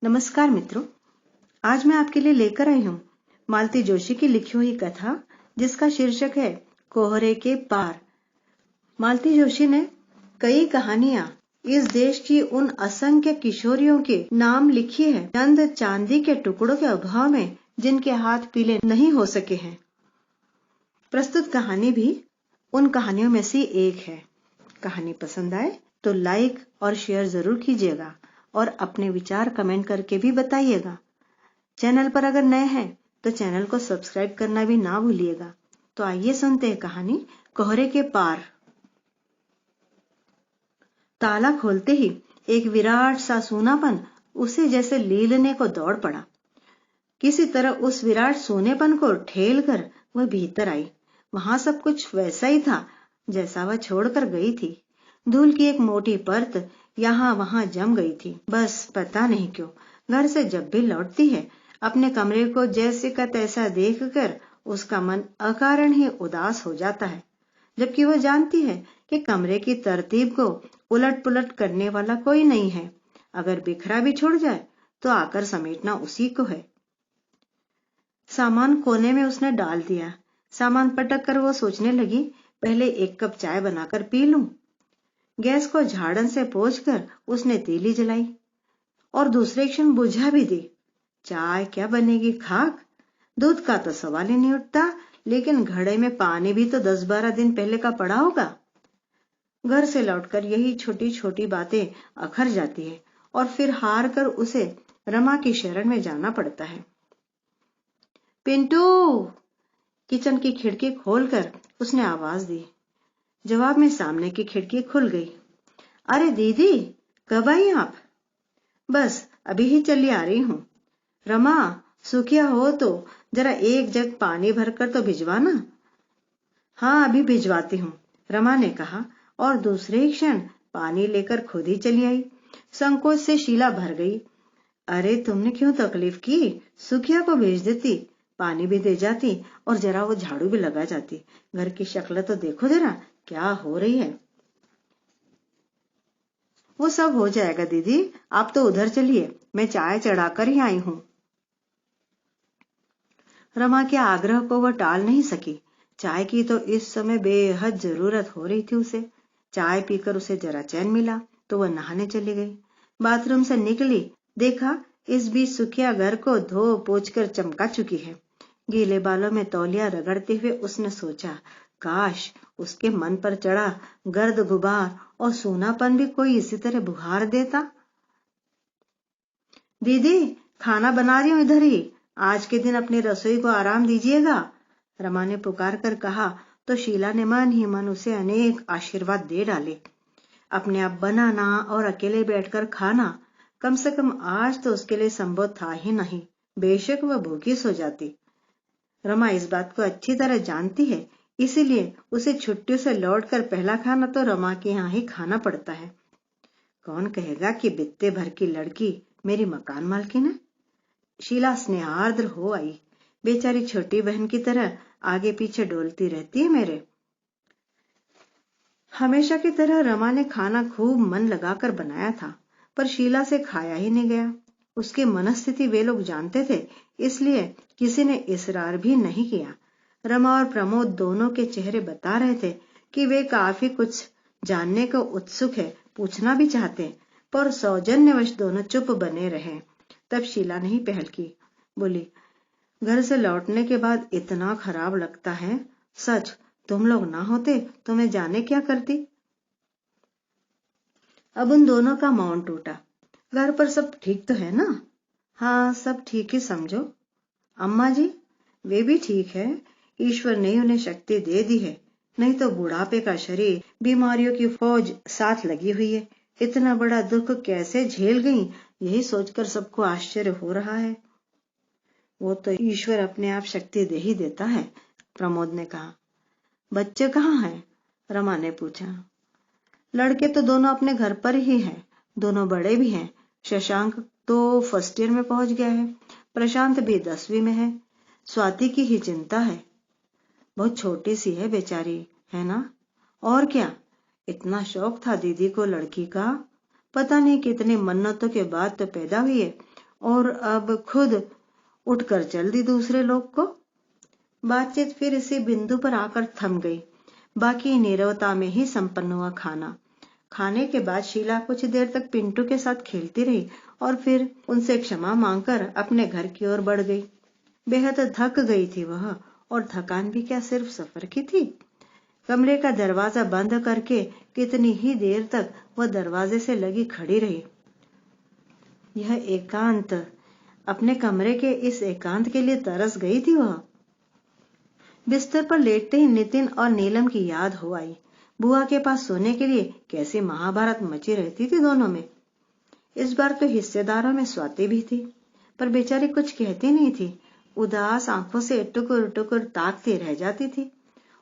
नमस्कार मित्रों, आज मैं आपके लिए लेकर आई हूँ मालती जोशी की लिखी हुई कथा जिसका शीर्षक है कोहरे के पार। मालती जोशी ने कई कहानियां इस देश की उन असंख्य किशोरियों के नाम लिखी है चंद चांदी के टुकड़ों के अभाव में जिनके हाथ पीले नहीं हो सके हैं। प्रस्तुत कहानी भी उन कहानियों में से एक है। कहानी पसंद आए तो लाइक और शेयर जरूर कीजिएगा और अपने विचार कमेंट करके भी बताइएगा। चैनल पर अगर नए हैं तो चैनल को सब्सक्राइब करना भी ना भूलिएगा। तो आइए सुनते हैं कहानी कोहरे के पार। ताला खोलते ही एक विराट सा सूनापन उसे जैसे लीलने को दौड़ पड़ा। किसी तरह उस विराट सोनेपन को ठेल कर वह भीतर आई। वहां सब कुछ वैसा ही था जैसा वह छोड़कर गई थी। धूल की एक मोटी परत यहाँ वहां जम गई थी। बस पता नहीं क्यों घर से जब भी लौटती है अपने कमरे को जैसे का तैसा देखकर उसका मन अकारण ही उदास हो जाता है, जबकि वह जानती है कि कमरे की तरतीब को उलट पुलट करने वाला कोई नहीं है। अगर बिखरा भी छोड़ जाए तो आकर समेटना उसी को है। सामान कोने में उसने डाल दिया। सामान पटक कर वो सोचने लगी, पहले एक कप चाय बनाकर पी लूं। गैस को झाड़न से पोंछकर उसने तीली जलाई और दूसरे क्षण बुझा भी दी। चाय क्या बनेगी, खाक। दूध का तो सवाल ही नहीं उठता, लेकिन घड़े में पानी भी तो 10-12 दिन पहले का पड़ा होगा। घर से लौटकर यही छोटी छोटी बातें अखर जाती है और फिर हार कर उसे रमा की शरण में जाना पड़ता है। पिंटू! किचन की खिड़की खोलकर उसने आवाज दी। जवाब में सामने की खिड़की खुल गई। अरे दीदी, कब आई आप? बस अभी ही चली आ रही हूं। रमा, सूखिया हो तो जरा एक जग पानी भरकर तो भिजवाना। हाँ, अभी भिजवाती हूँ, रमा ने कहा और दूसरे क्षण पानी लेकर खुद ही चली आई। संकोच से शीला भर गई। अरे तुमने क्यों तकलीफ की? सुखिया को भेज देती, पानी भी दे जाती और जरा वो झाड़ू भी लगा जाती। घर की शक्ल तो देखो जरा क्या हो रही है। वो सब हो जाएगा दीदी, आप तो उधर चलिए, मैं चाय चढ़ाकर ही आई हूं। रमा के आग्रह को वह टाल नहीं सकी। चाय की तो इस समय बेहद जरूरत हो रही थी उसे। चाय पीकर उसे जरा चैन मिला तो वह नहाने चली गई। बाथरूम से निकली, देखा इस बीच सुखिया घर को धो पोंछ कर चमका चुकी है। गीले बालों में तौलिया रगड़ते हुए उसने सोचा, काश उसके मन पर चढ़ा गर्द गुबार और सूनापन भी कोई इसी तरह बुहार देता। दीदी, खाना बना रही हूं इधर ही, आज के दिन अपनी रसोई को आराम दीजिएगा, रमा ने पुकार कर कहा तो शीला ने मन ही मन उसे अनेक आशीर्वाद दे डाले। अपने आप बनाना और अकेले बैठकर खाना कम से कम आज तो उसके लिए संभव था ही नहीं, बेशक वह भूखी सो जाती। रमा इस बात को अच्छी तरह जानती है, इसीलिए उसे छुट्टियों से लौटकर पहला खाना तो रमा के यहाँ ही खाना पड़ता है। कौन कहेगा कि बित्ते भर की लड़की मेरी मकान मालकिन है। शीला स्नेहार्द्र हो आई। बेचारी छोटी बहन की तरह आगे पीछे डोलती रहती है मेरे। हमेशा की तरह रमा ने खाना खूब मन लगाकर बनाया था, पर शीला से खाया ही नहीं गया। उसकी मनस्थिति वे लोग जानते थे, इसलिए किसी ने इसरार भी नहीं किया। रमा और प्रमोद दोनों के चेहरे बता रहे थे कि वे काफी कुछ जानने को उत्सुक है, पूछना भी चाहते, पर सौजन्यवश दोनों चुप बने रहे। तब शीला ने ही पहल की, बोली, घर से लौटने के बाद इतना खराब लगता है, सच तुम लोग ना होते तो मैं जाने क्या करती। अब उन दोनों का मौन टूटा। घर पर सब ठीक तो है ना? हाँ, सब ठीक ही समझो। अम्मा जी? वे भी ठीक है, ईश्वर ने उन्हें शक्ति दे दी है, नहीं तो बुढ़ापे का शरीर, बीमारियों की फौज साथ लगी हुई है। इतना बड़ा दुख कैसे झेल गई, यही सोचकर सबको आश्चर्य हो रहा है। वो तो ईश्वर अपने आप शक्ति दे ही देता है, प्रमोद ने कहा। बच्चे कहाँ हैं? रमा ने पूछा। लड़के तो दोनों अपने घर पर ही हैं, दोनों बड़े भी हैं। शशांक तो फर्स्ट ईयर में पहुंच गया है, प्रशांत भी 10वीं में है। स्वाति की ही चिंता है, बहुत छोटी सी है बेचारी, है ना? और क्या, इतना शौक था दीदी को लड़की का, पता नहीं कितनी मन्नतों के बाद तो पैदा हुई है। और अब खुद उठकर चल दी दूसरे लोग को। बातचीत फिर इसी बिंदु पर आकर थम गई। बाकी नीरवता में ही संपन्न हुआ खाना। खाने के बाद शीला कुछ देर तक पिंटू के साथ खेलती रही और फिर उनसे क्षमा मांगकर अपने घर की ओर बढ़ गई। बेहद थक गई थी वह, और थकान भी क्या सिर्फ सफर की थी। कमरे का दरवाजा बंद करके कितनी ही देर तक वह दरवाजे से लगी खड़ी रही। यह एकांत, अपने कमरे के इस एकांत के लिए तरस गई थी वह। बिस्तर पर लेटते ही नितिन और नीलम की याद हो आई। बुआ के पास सोने के लिए कैसी महाभारत मची रहती थी दोनों में। इस बार तो हिस्सेदारों में स्वाति भी थी, पर बेचारी कुछ कहती नहीं थी। उदास आंखों से टुकुर टुकुर ताकती रह जाती थी।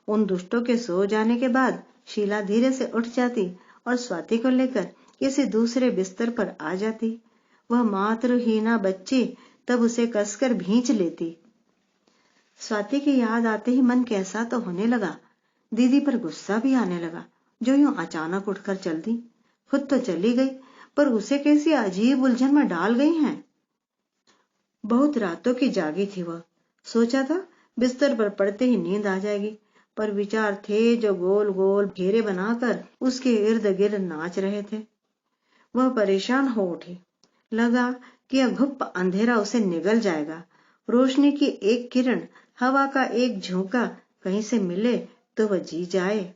उन दुष्टों के सो जाने के बाद शीला धीरे से उठ जाती और स्वाति को लेकर किसी दूसरे बिस्तर पर आ जाती। वह मातृहीना बच्ची तब उसे कसकर भींच लेती। स्वाति की याद आते ही मन कैसा तो होने लगा। दीदी पर गुस्सा भी आने लगा, जो यूं अचानक उठकर चल दी। खुद तो चली गई, पर उसे कैसी अजीब उलझन में डाल गई हैं। बहुत रातों की जागी थी वह। सोचा था बिस्तर पर पड़ते ही नींद आ जाएगी, पर विचार थे जो गोल गोल घेरे बनाकर उसके इर्द गिर्द नाच रहे थे। वह परेशान हो उठी। लगा कि यह घुप अंधेरा उसे निगल जाएगा। रोशनी की एक किरण, हवा का एक झोंका कहीं से मिले तो वह जी जाए।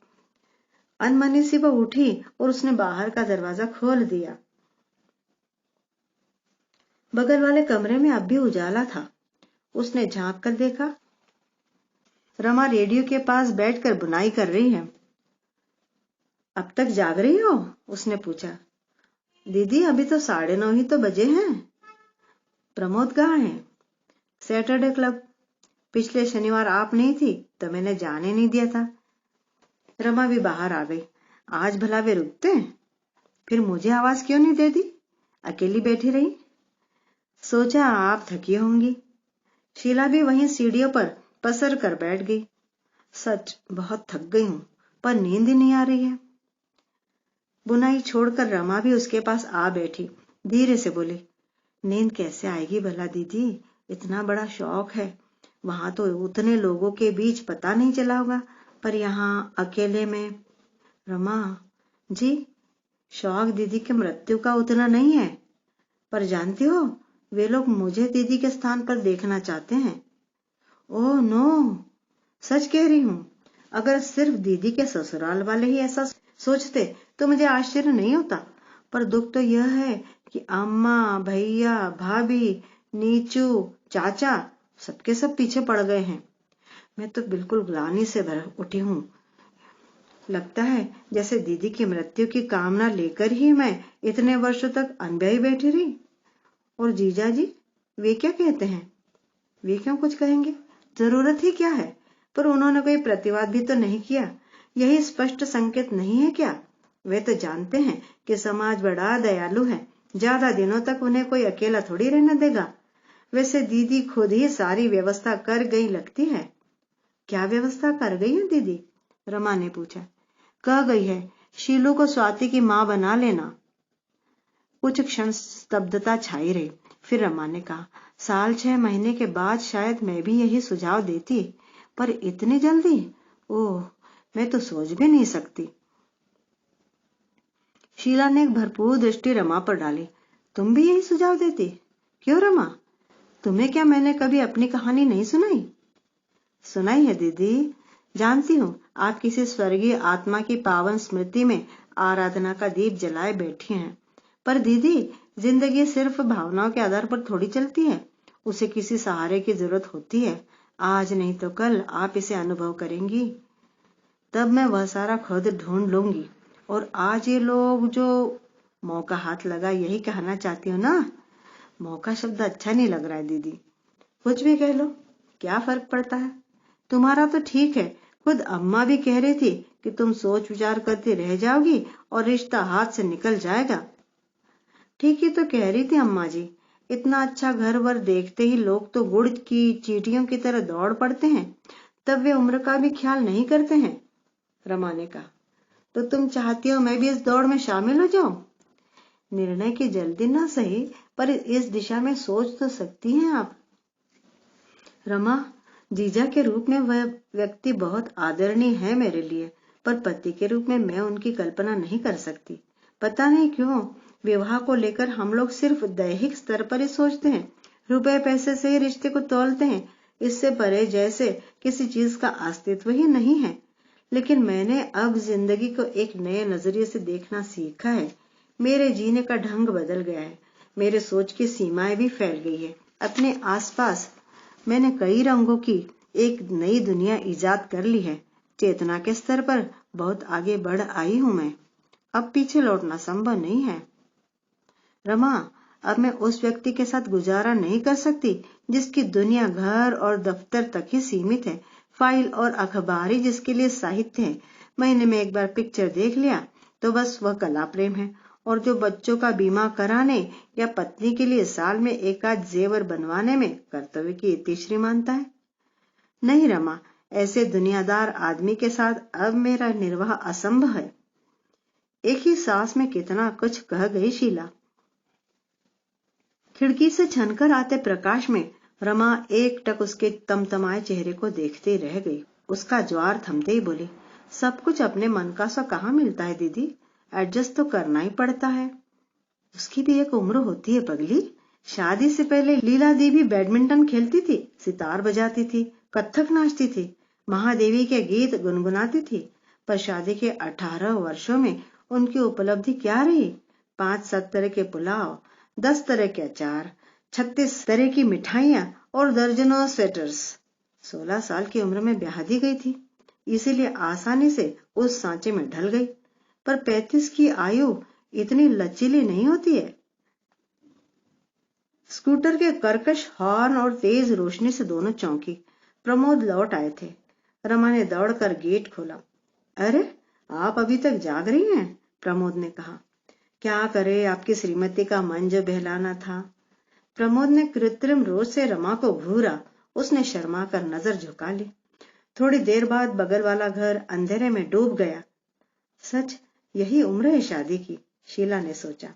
अनमनी सी वह उठी और उसने बाहर का दरवाजा खोल दिया। बगल वाले कमरे में अब भी उजाला था। उसने झांक कर देखा। रमा रेडियो के पास बैठकर बुनाई कर रही है। अब तक जाग रही हो? उसने पूछा। दीदी अभी तो 9:30 ही तो बजे हैं। प्रमोद कहाँ है? Saturday club. पिछले शनिवार आप नहीं थी तो मैंने जाने नहीं दिया था। रमा भी बाहर आ गई। आज भला वे रुकते हैं? फिर मुझे आवाज क्यों नहीं दे दी? अकेली बैठी रही। सोचा आप थकी होंगी। शीला भी वहीं सीढ़ियों पर पसर कर बैठ गई। सच बहुत थक गई हूं, पर नींद ही नहीं आ रही है। बुनाई छोड़कर रमा भी उसके पास आ बैठी। धीरे से बोली, नींद कैसे आएगी भला दीदी? इतना बड़ा शौक है। वहां तो उतने लोगों के बीच पता नहीं चला होगा, पर यहाँ अकेले में। रमा जी, शौक दीदी के मृत्यु का उतना नहीं है, पर जानती हो वे लोग मुझे दीदी के स्थान पर देखना चाहते हैं। ओह नो, सच कह रही हूँ। अगर सिर्फ दीदी के ससुराल वाले ही ऐसा सोचते तो मुझे आश्चर्य नहीं होता, पर दुख तो यह है कि अम्मा, भैया, भाभी, नीचू, चाचा सबके सब पीछे पड़ गए हैं। मैं तो बिल्कुल ग्लानि से भर उठी हूँ। लगता है जैसे दीदी की मृत्यु की कामना लेकर ही मैं इतने वर्षों तक अनब्याही बैठी रही। और जीजा जी, वे क्या कहते हैं? वे क्यों कुछ कहेंगे? जरूरत ही क्या है? पर उन्होंने कोई प्रतिवाद भी तो नहीं किया। यही स्पष्ट संकेत नहीं है क्या? वे तो जानते हैं कि समाज बड़ा दयालु है, ज्यादा दिनों तक उन्हें कोई अकेला थोड़ी रहने देगा। वैसे दीदी खुद ही सारी व्यवस्था कर गई लगती है। क्या व्यवस्था कर गई है दीदी? रमा ने पूछा। कह गई है शीलू को स्वाति की मां बना लेना। कुछ क्षण स्तब्धता छाई रही। फिर रमा ने कहा, 6 महीने के बाद शायद मैं भी यही सुझाव देती, पर इतनी जल्दी? ओह, मैं तो सोच भी नहीं सकती। शीला ने एक भरपूर दृष्टि रमा पर डाली। तुम भी यही सुझाव देती? क्यों रमा, तुम्हें क्या मैंने कभी अपनी कहानी नहीं सुनाई? सुनाई है दीदी। जानती हूँ आप किसी स्वर्गीय आत्मा की पावन स्मृति में आराधना का दीप जलाए बैठी हैं, पर दीदी जिंदगी सिर्फ भावनाओं के आधार पर थोड़ी चलती है। उसे किसी सहारे की जरूरत होती है। आज नहीं तो कल आप इसे अनुभव करेंगी। तब मैं वह सारा खुद ढूंढ लूंगी। और आज ये लोग जो मौका हाथ लगा, यही कहना चाहती हो ना? मौका शब्द अच्छा नहीं लग रहा है दीदी। कुछ भी कह लो, क्या फर्क पड़ता है? तुम्हारा तो ठीक है, खुद अम्मा भी कह रही थी कि तुम सोच विचार करती रह जाओगी और रिश्ता हाथ से निकल जाएगा। ठीक ही तो कह रही थी अम्मा जी। इतना अच्छा घर वर देखते ही लोग तो गुड़ की चींटियों की तरह दौड़ पड़ते हैं, तब वे उम्र का भी ख्याल नहीं करते हैं। रमा ने कहा, तो तुम चाहती हो मैं भी इस दौड़ में शामिल हो जाऊं? निर्णय की जल्दी ना सही, पर इस दिशा में सोच तो सकती हैं आप। रमा, जीजा के रूप में वह व्यक्ति बहुत आदरणीय है मेरे लिए, पर पति के रूप में मैं उनकी कल्पना नहीं कर सकती। पता नहीं क्यों विवाह को लेकर हम लोग सिर्फ दैहिक स्तर पर ही सोचते हैं, रुपए पैसे से ही रिश्ते को तोलते हैं, इससे परे जैसे किसी चीज का अस्तित्व ही नहीं है। लेकिन मैंने अब जिंदगी को एक नए नजरिए से देखना सीखा है। मेरे जीने का ढंग बदल गया है, मेरे सोच की सीमाएं भी फैल गई है। अपने आसपास मैंने कई रंगों की एक नई दुनिया इजाद कर ली है। चेतना के स्तर पर बहुत आगे बढ़ आई हूं मैं। अब पीछे लौटना संभव नहीं है। रमा, अब मैं उस व्यक्ति के साथ गुजारा नहीं कर सकती जिसकी दुनिया घर और दफ्तर तक ही सीमित है, फाइल और अखबार ही जिसके लिए साहित्य है। महीने में एक बार पिक्चर देख लिया तो बस वह कला प्रेम है, और जो बच्चों का बीमा कराने या पत्नी के लिए साल में एक आध जेवर बनवाने में कर्तव्य की इतनी श्रीमानता है। नहीं रमा, ऐसे दुनियादार आदमी के साथ अब मेरा निर्वाह असंभव है। एक ही सांस में कितना कुछ कह गई शीला। खिड़की से छनकर आते प्रकाश में रमा एकटक उसके तमतमाए चेहरे को देखते रह गई। उसका ज्वार थमते ही बोली, सब कुछ अपने मन का सा कहाँ मिलता है दीदी, एडजस्ट तो करना ही पड़ता है। उसकी भी एक उम्र होती है पगली। शादी से पहले लीला दी भी बैडमिंटन खेलती थी, सितार बजाती थी, कथक नाचती थी, महादेवी के गीत गुनगुनाती थी। पर शादी के 18 वर्षों में उनकी उपलब्धि क्या रही? 5-7 तरह के पुलाव, 10 तरह के अचार, 36 तरह की मिठाइयां और दर्जनों स्वेटर्स। 16 साल की उम्र में ब्याह दी गई थी, इसीलिए आसानी से उस सांचे में ढल गई। पर 35 की आयु इतनी लचीली नहीं होती है। स्कूटर के कर्कश हॉर्न और तेज रोशनी से दोनों चौंकी। प्रमोद लौट आए थे। रमा ने दौड़कर गेट खोला। अरे, आप अभी तक जाग रही हैं? प्रमोद ने कहा। क्या करे, आपकी श्रीमती का मन जो बहलाना था। प्रमोद ने कृत्रिम रोज से रमा को घूरा। उसने शर्मा कर नजर झुका ली। थोड़ी देर बाद बगल वाला घर अंधेरे में डूब गया। सच, यही उम्र है शादी की, शीला ने सोचा।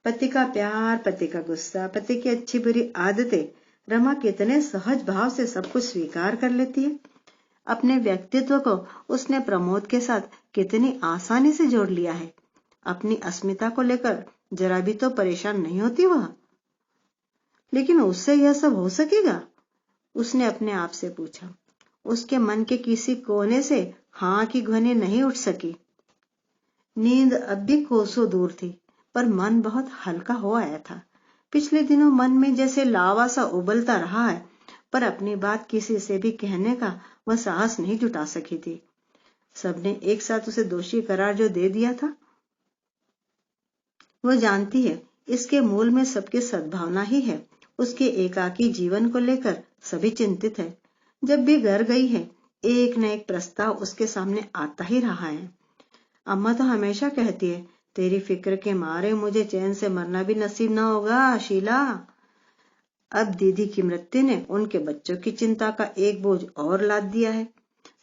पति का प्यार, पति का गुस्सा, पति की अच्छी बुरी आदतें, रमा कितने सहज भाव से सब कुछ स्वीकार कर लेती है। अपने व्यक्तित्व को उसने प्रमोद के साथ कितनी आसानी से जोड़ लिया है। अपनी अस्मिता को लेकर जरा भी तो परेशान नहीं होती वह। लेकिन उससे यह सब हो सकेगा? उसने अपने आप से पूछा। उसके मन के किसी कोने से हाँ की ध्वनि नहीं उठ सकी। नींद अब भी कोसों दूर थी, पर मन बहुत हल्का हो आया था। पिछले दिनों मन में जैसे लावा सा उबलता रहा है, पर अपनी बात किसी से भी कहने का वह साहस नहीं जुटा सकी थी। सबने एक साथ उसे दोषी करार जो दे दिया था, वह जानती है इसके मूल में सबकी सद्भावना ही है। उसके एकाकी जीवन को लेकर सभी चिंतित है। जब भी घर गई है, एक न एक प्रस्ताव उसके सामने आता ही रहा है। अम्मा तो हमेशा कहती है, तेरी फिक्र के मारे मुझे चैन से मरना भी नसीब न होगा शीला। अब दीदी की मृत्यु ने उनके बच्चों की चिंता का एक बोझ और लाद दिया है।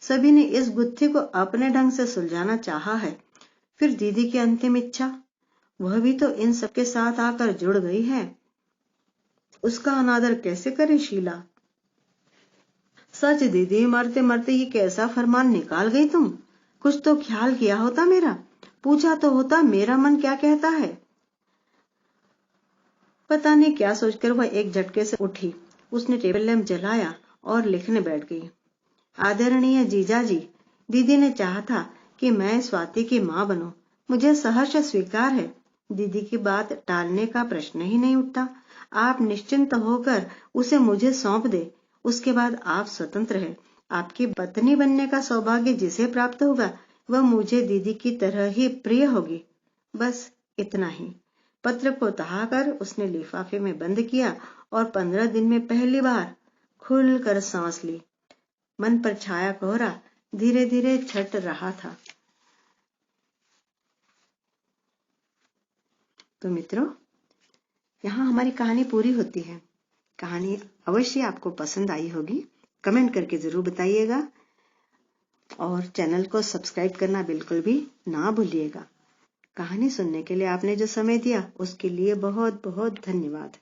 सभी ने इस गुत्थी को अपने ढंग से सुलझाना चाहा है। फिर दीदी की अंतिम इच्छा, वह भी तो इन सबके साथ आकर जुड़ गई है। उसका अनादर कैसे करे शीला? सच दीदी, मरते मरते ये कैसा फरमान निकाल गई तुम? कुछ तो ख्याल किया होता मेरा, पूछा तो होता मेरा मन क्या कहता है। पता नहीं क्या सोचकर वह एक झटके से उठी। उसने टेबल लैंप जलाया और लिखने बैठ गई। आदरणीय जीजाजी, दीदी ने चाहा था कि मैं स्वाति की मां बनूं। मुझे सहर्ष स्वीकार है। दीदी की बात टालने का प्रश्न ही नहीं उठता। आप निश्चिंत होकर उसे मुझे सौंप दे। उसके बाद आप स्वतंत्र हैं। आपकी पत्नी बनने का सौभाग्य जिसे प्राप्त होगा, वह मुझे दीदी की तरह ही प्रिय होगी। बस इतना ही। पत्र को तहाकर उसने लिफाफे में बंद किया और 15 दिन में पहली बार खुलकर सांस ली। मन पर छाया कोहरा धीरे धीरे छट रहा था। तो मित्रों, यहाँ हमारी कहानी पूरी होती है। कहानी अवश्य आपको पसंद आई होगी। कमेंट करके जरूर बताइएगा और चैनल को सब्सक्राइब करना बिल्कुल भी ना भूलिएगा। कहानी सुनने के लिए आपने जो समय दिया उसके लिए बहुत बहुत धन्यवाद।